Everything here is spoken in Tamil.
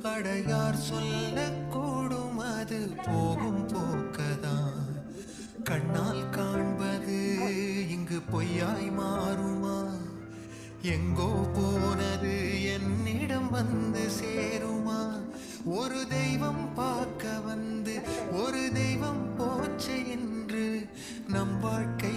அடையார் சொல்லக்கூடும் அது போகும் போக்கதான். கண்ணால் காண்பது இங்கு பொய்யாய் மாறுமா? எங்கோ போனது என்னிடம் வந்து சேருமா? ஒரு தெய்வம் பார்க்க வந்து ஒரு தெய்வம் போச்சு என்று நம் வாழ்க்கை